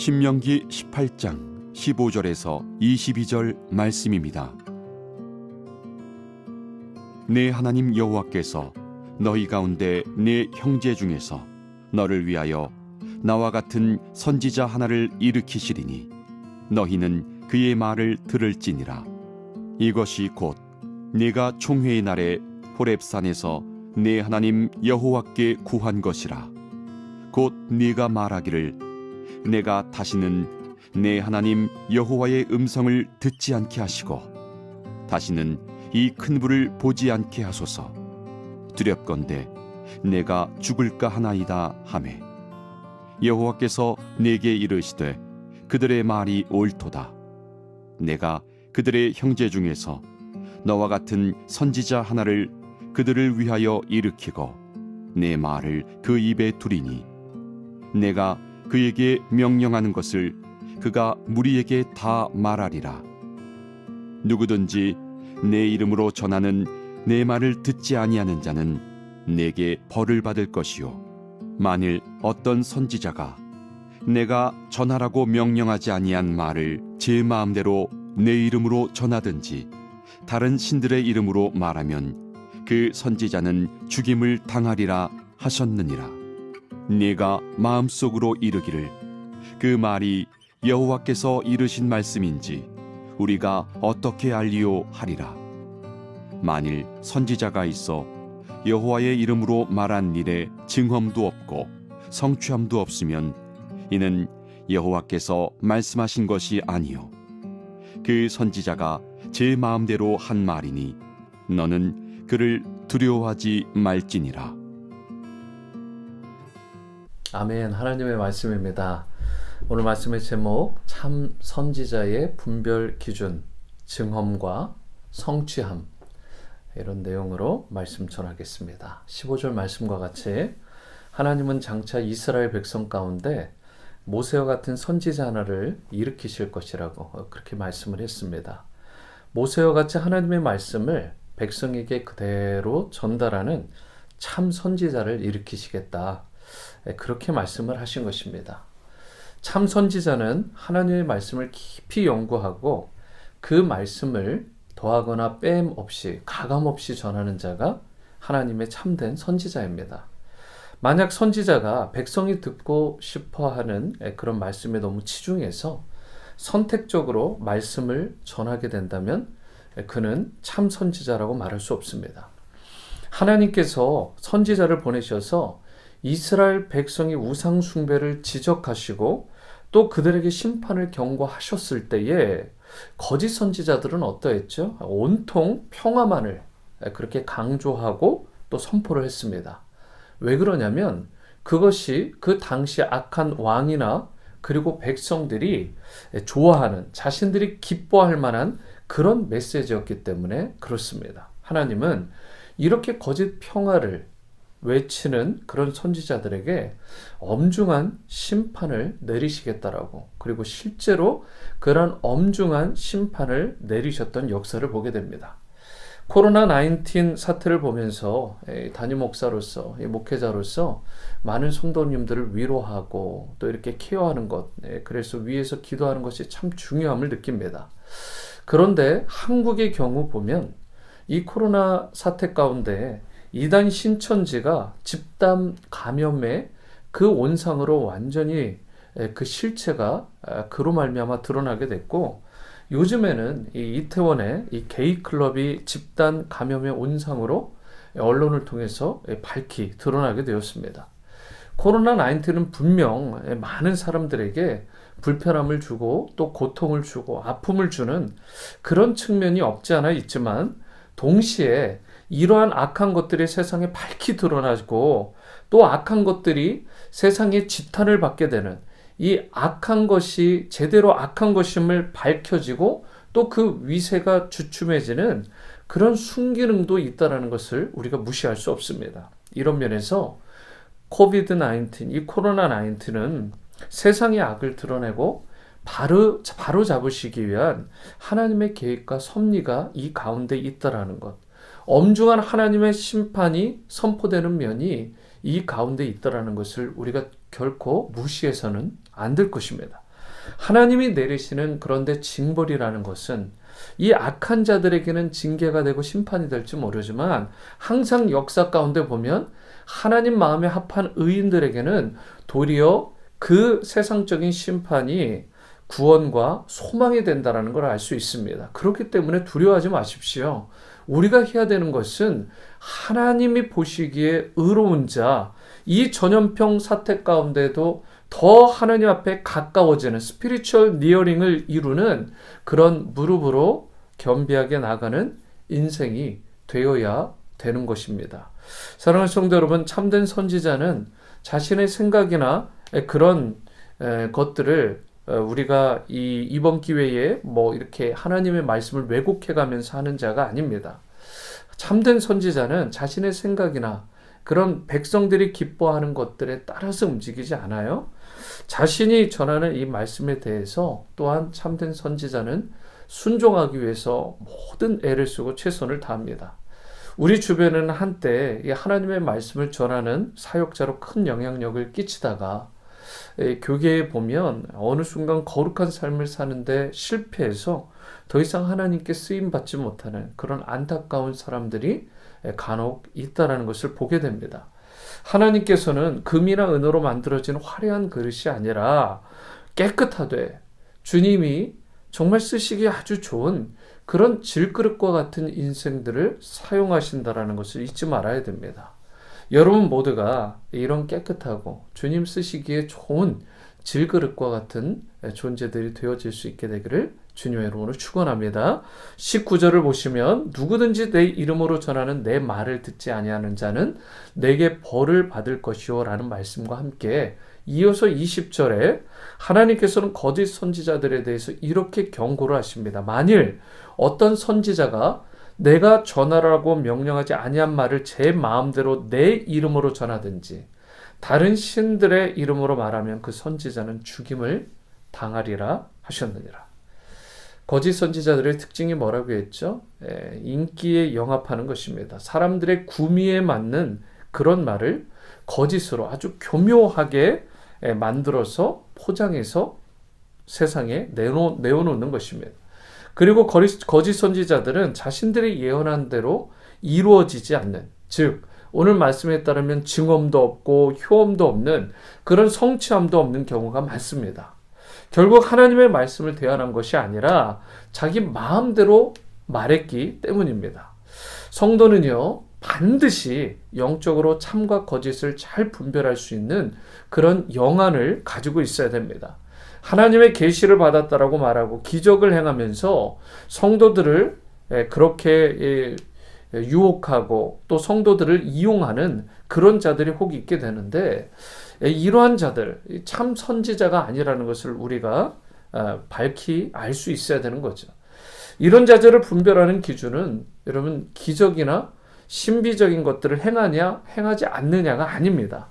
신명기 18장 15절에서 22절 말씀입니다. 내 하나님 여호와께서 너희 가운데 내 형제 중에서 너를 위하여 나와 같은 선지자 하나를 일으키시리니 너희는 그의 말을 들을지니라. 이것이 곧 네가 총회의 날에 호렙산에서 내 하나님 여호와께 구한 것이라. 곧 네가 말하기를 내가 다시는 내 하나님 여호와의 음성을 듣지 않게 하시고 다시는 이 큰 불을 보지 않게 하소서. 두렵건대 내가 죽을까 하나이다 하매 여호와께서 내게 이르시되 그들의 말이 옳도다. 내가 그들의 형제 중에서 너와 같은 선지자 하나를 그들을 위하여 일으키고 내 말을 그 입에 두리니 내가 그에게 명령하는 것을 그가 무리에게 다 말하리라. 누구든지 내 이름으로 전하는 내 말을 듣지 아니하는 자는 내게 벌을 받을 것이요 만일 어떤 선지자가 내가 전하라고 명령하지 아니한 말을 제 마음대로 내 이름으로 전하든지 다른 신들의 이름으로 말하면 그 선지자는 죽임을 당하리라 하셨느니라. 네가 마음속으로 이르기를 그 말이 여호와께서 이르신 말씀인지 우리가 어떻게 알리오 하리라. 만일 선지자가 있어 여호와의 이름으로 말한 일에 증언도 없고 성취함도 없으면 이는 여호와께서 말씀하신 것이 아니요 그 선지자가 제 마음대로 한 말이니 너는 그를 두려워하지 말지니라. 아멘. 하나님의 말씀입니다. 오늘 말씀의 제목, 참 선지자의 분별 기준, 증언과 성취함, 이런 내용으로 말씀 전하겠습니다. 15절 말씀과 같이 하나님은 장차 이스라엘 백성 가운데 모세와 같은 선지자 하나를 일으키실 것이라고 그렇게 말씀을 했습니다. 모세와 같이 하나님의 말씀을 백성에게 그대로 전달하는 참 선지자를 일으키시겠다, 그렇게 말씀을 하신 것입니다. 참 선지자는 하나님의 말씀을 깊이 연구하고 그 말씀을 더하거나 빼임 없이 가감 없이 전하는 자가 하나님의 참된 선지자입니다. 만약 선지자가 백성이 듣고 싶어하는 그런 말씀에 너무 치중해서 선택적으로 말씀을 전하게 된다면 그는 참 선지자라고 말할 수 없습니다. 하나님께서 선지자를 보내셔서 이스라엘 백성의 우상 숭배를 지적하시고 또 그들에게 심판을 경고하셨을 때에 거짓 선지자들은 어떠했죠? 온통 평화만을 그렇게 강조하고 또 선포를 했습니다. 왜 그러냐면 그것이 그 당시 악한 왕이나 그리고 백성들이 좋아하는, 자신들이 기뻐할 만한 그런 메시지였기 때문에 그렇습니다. 하나님은 이렇게 거짓 평화를 외치는 그런 선지자들에게 엄중한 심판을 내리시겠다라고, 그리고 실제로 그런 엄중한 심판을 내리셨던 역사를 보게 됩니다. 코로나19 사태를 보면서 담임 목사로서, 목회자로서 많은 성도님들을 위로하고 또 이렇게 케어하는 것, 그래서 위에서 기도하는 것이 참 중요함을 느낍니다. 그런데 한국의 경우 보면 이 코로나 사태 가운데 이단 신천지가 집단 감염의 그 온상으로 완전히 그 실체가 그로 말미암아 드러나게 됐고, 요즘에는 이 이태원의 이 게이 클럽이 집단 감염의 온상으로 언론을 통해서 밝히 드러나게 되었습니다. 코로나19는 분명 많은 사람들에게 불편함을 주고 또 고통을 주고 아픔을 주는 그런 측면이 없지 않아 있지만, 동시에 이러한 악한 것들이 세상에 밝히 드러나고 또 악한 것들이 세상에 지탄을 받게 되는, 이 악한 것이 제대로 악한 것임을 밝혀지고 또 그 위세가 주춤해지는 그런 순기능도 있다는 것을 우리가 무시할 수 없습니다. 이런 면에서 코비드-19, 이 코로나19는 세상의 악을 드러내고 바로 잡으시기 위한 하나님의 계획과 섭리가 이 가운데 있다라는 것, 엄중한 하나님의 심판이 선포되는 면이 이 가운데 있다라는 것을 우리가 결코 무시해서는 안 될 것입니다. 하나님이 내리시는 그런데 징벌이라는 것은 이 악한 자들에게는 징계가 되고 심판이 될지 모르지만 항상 역사 가운데 보면 하나님 마음에 합한 의인들에게는 도리어 그 세상적인 심판이 구원과 소망이 된다는 걸 알 수 있습니다. 그렇기 때문에 두려워하지 마십시오. 우리가 해야 되는 것은 하나님이 보시기에 의로운 자, 이 전염병 사태 가운데도 더 하나님 앞에 가까워지는 스피리추얼 니어링을 이루는 그런 무릎으로 겸비하게 나가는 인생이 되어야 되는 것입니다. 사랑하는 성도 여러분, 참된 선지자는 자신의 생각이나 그런 것들을 우리가 이번 기회에 뭐 이렇게 하나님의 말씀을 왜곡해 가면서 하는 자가 아닙니다. 참된 선지자는 자신의 생각이나 그런 백성들이 기뻐하는 것들에 따라서 움직이지 않아요. 자신이 전하는 이 말씀에 대해서 또한 참된 선지자는 순종하기 위해서 모든 애를 쓰고 최선을 다합니다. 우리 주변에는 한때 이 하나님의 말씀을 전하는 사역자로 큰 영향력을 끼치다가 교계에 보면 어느 순간 거룩한 삶을 사는데 실패해서 더 이상 하나님께 쓰임받지 못하는 그런 안타까운 사람들이 간혹 있다는 것을 보게 됩니다. 하나님께서는 금이나 은으로 만들어진 화려한 그릇이 아니라 깨끗하되 주님이 정말 쓰시기 아주 좋은 그런 질그릇과 같은 인생들을 사용하신다는 것을 잊지 말아야 됩니다. 여러분 모두가 이런 깨끗하고 주님 쓰시기에 좋은 질그릇과 같은 존재들이 되어질 수 있게 되기를 주님의 이름으로 축원합니다. 19절을 보시면 누구든지 내 이름으로 전하는 내 말을 듣지 아니하는 자는 내게 벌을 받을 것이요 라는 말씀과 함께 이어서 20절에 하나님께서는 거짓 선지자들에 대해서 이렇게 경고를 하십니다. 만일 어떤 선지자가 내가 전하라고 명령하지 아니한 말을 제 마음대로 내 이름으로 전하든지 다른 신들의 이름으로 말하면 그 선지자는 죽임을 당하리라 하셨느니라. 거짓 선지자들의 특징이 뭐라고 했죠? 인기에 영합하는 것입니다. 사람들의 구미에 맞는 그런 말을 거짓으로 아주 교묘하게 만들어서 포장해서 세상에 내어놓는 것입니다. 그리고 거짓 선지자들은 자신들이 예언한 대로 이루어지지 않는, 즉 오늘 말씀에 따르면 증언도 없고 효험도 없는 그런 성취함도 없는 경우가 많습니다. 결국 하나님의 말씀을 대안한 것이 아니라 자기 마음대로 말했기 때문입니다. 성도는요, 반드시 영적으로 참과 거짓을 잘 분별할 수 있는 그런 영안을 가지고 있어야 됩니다. 하나님의 계시를 받았다라고 말하고 기적을 행하면서 성도들을 그렇게 유혹하고 또 성도들을 이용하는 그런 자들이 혹 있게 되는데, 이러한 자들, 참 선지자가 아니라는 것을 우리가 밝히 알 수 있어야 되는 거죠. 이런 자들을 분별하는 기준은 여러분 기적이나 신비적인 것들을 행하냐 행하지 않느냐가 아닙니다.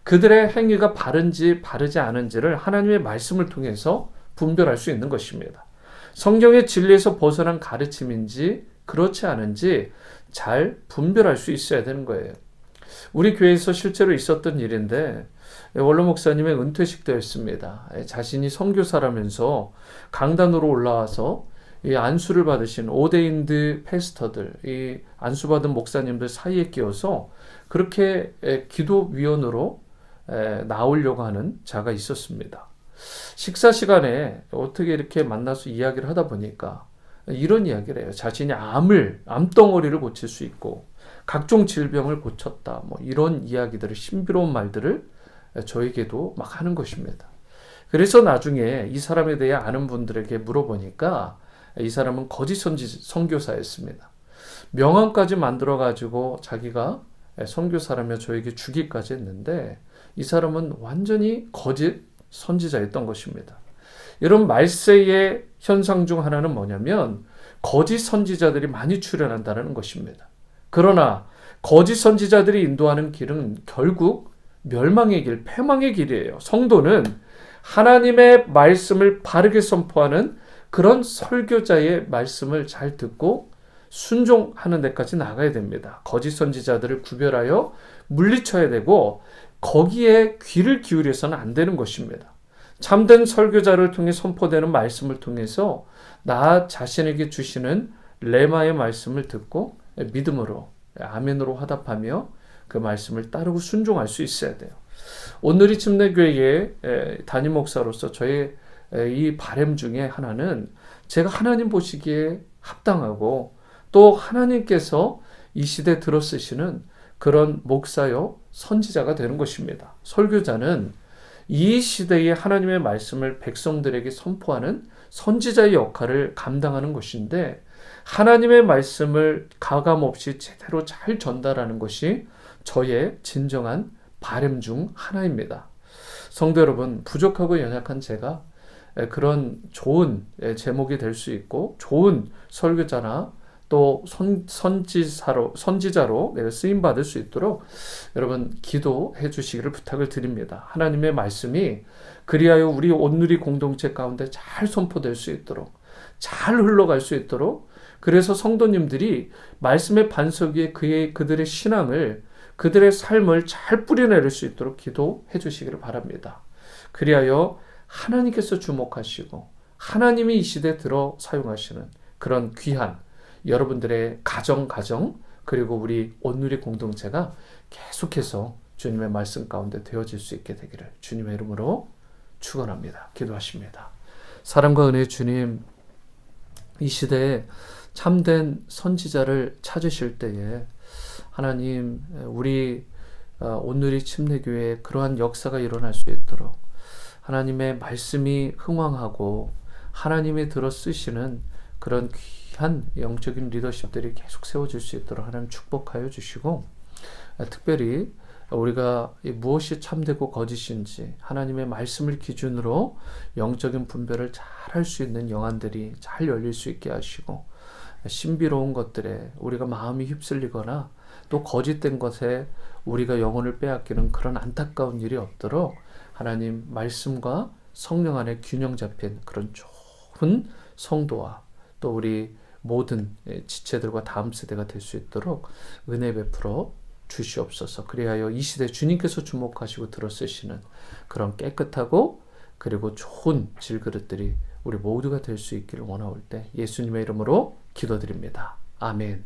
그들의 행위가 바른지 바르지 않은지를 하나님의 말씀을 통해서 분별할 수 있는 것입니다. 성경의 진리에서 벗어난 가르침인지 그렇지 않은지 잘 분별할 수 있어야 되는 거예요. 우리 교회에서 실제로 있었던 일인데 원로 목사님의 은퇴식 때였습니다. 자신이 선교사라면서 강단으로 올라와서 이 안수를 받으신 오데인드 패스터들, 이 안수받은 목사님들 사이에 끼어서 그렇게 기도위원으로 나오려고 하는 자가 있었습니다. 식사 시간에 어떻게 이렇게 만나서 이야기를 하다 보니까 이런 이야기를 해요. 자신이 암덩어리를 고칠 수 있고 각종 질병을 고쳤다. 뭐 이런 이야기들을, 신비로운 말들을 저에게도 막 하는 것입니다. 그래서 나중에 이 사람에 대해 아는 분들에게 물어보니까 이 사람은 거짓 선교사였습니다. 명함까지 만들어가지고 자기가 선교사라며 저에게 주기까지 했는데 이 사람은 완전히 거짓 선지자였던 것입니다. 여러분, 말세의 현상 중 하나는 뭐냐면 거짓 선지자들이 많이 출현한다는 것입니다. 그러나 거짓 선지자들이 인도하는 길은 결국 멸망의 길, 패망의 길이에요. 성도는 하나님의 말씀을 바르게 선포하는 그런 설교자의 말씀을 잘 듣고 순종하는 데까지 나가야 됩니다. 거짓 선지자들을 구별하여 물리쳐야 되고 거기에 귀를 기울여서는 안 되는 것입니다. 참된 설교자를 통해 선포되는 말씀을 통해서 나 자신에게 주시는 레마의 말씀을 듣고 믿음으로 아멘으로 화답하며 그 말씀을 따르고 순종할 수 있어야 돼요. 오늘이 침례교회의 담임 목사로서 저의 이 바람 중에 하나는 제가 하나님 보시기에 합당하고 또 하나님께서 이 시대에 들어 쓰시는 그런 목사요 선지자가 되는 것입니다. 설교자는 이 시대의 하나님의 말씀을 백성들에게 선포하는 선지자의 역할을 감당하는 것인데 하나님의 말씀을 가감없이 제대로 잘 전달하는 것이 저의 진정한 바람 중 하나입니다. 성도 여러분, 부족하고 연약한 제가 그런 좋은 제목이 될 수 있고 좋은 설교자나 또 선지자로 내가 쓰임받을 수 있도록 여러분 기도해 주시기를 부탁을 드립니다. 하나님의 말씀이 그리하여 우리 온누리 공동체 가운데 잘 선포될 수 있도록 잘 흘러갈 수 있도록 그래서 성도님들이 말씀의 반석 위에 그들의 신앙을 그들의 삶을 잘 뿌려내릴 수 있도록 기도해 주시기를 바랍니다. 그리하여 하나님께서 주목하시고 하나님이 이 시대에 들어 사용하시는 그런 귀한 여러분들의 가정 그리고 우리 온누리 공동체가 계속해서 주님의 말씀 가운데 되어질 수 있게 되기를 주님의 이름으로 축원합니다. 기도하십니다. 사랑과 은혜의 주님, 이 시대에 참된 선지자를 찾으실 때에 하나님 우리 온누리 침례교회에 그러한 역사가 일어날 수 있도록 하나님의 말씀이 흥왕하고 하나님이 들어 쓰시는 그런 귀한 영적인 리더십들이 계속 세워질 수 있도록 하나님 축복하여 주시고 특별히 우리가 무엇이 참되고 거짓인지 하나님의 말씀을 기준으로 영적인 분별을 잘 할 수 있는 영안들이 잘 열릴 수 있게 하시고 신비로운 것들에 우리가 마음이 휩쓸리거나 또 거짓된 것에 우리가 영혼을 빼앗기는 그런 안타까운 일이 없도록 하나님 말씀과 성령 안에 균형 잡힌 그런 좋은 성도와 또 우리 모든 지체들과 다음 세대가 될 수 있도록 은혜 베풀어 주시옵소서. 그리하여 이 시대 주님께서 주목하시고 들어쓰시는 그런 깨끗하고 그리고 좋은 질그릇들이 우리 모두가 될 수 있기를 원하올 때 예수님의 이름으로 기도드립니다. 아멘.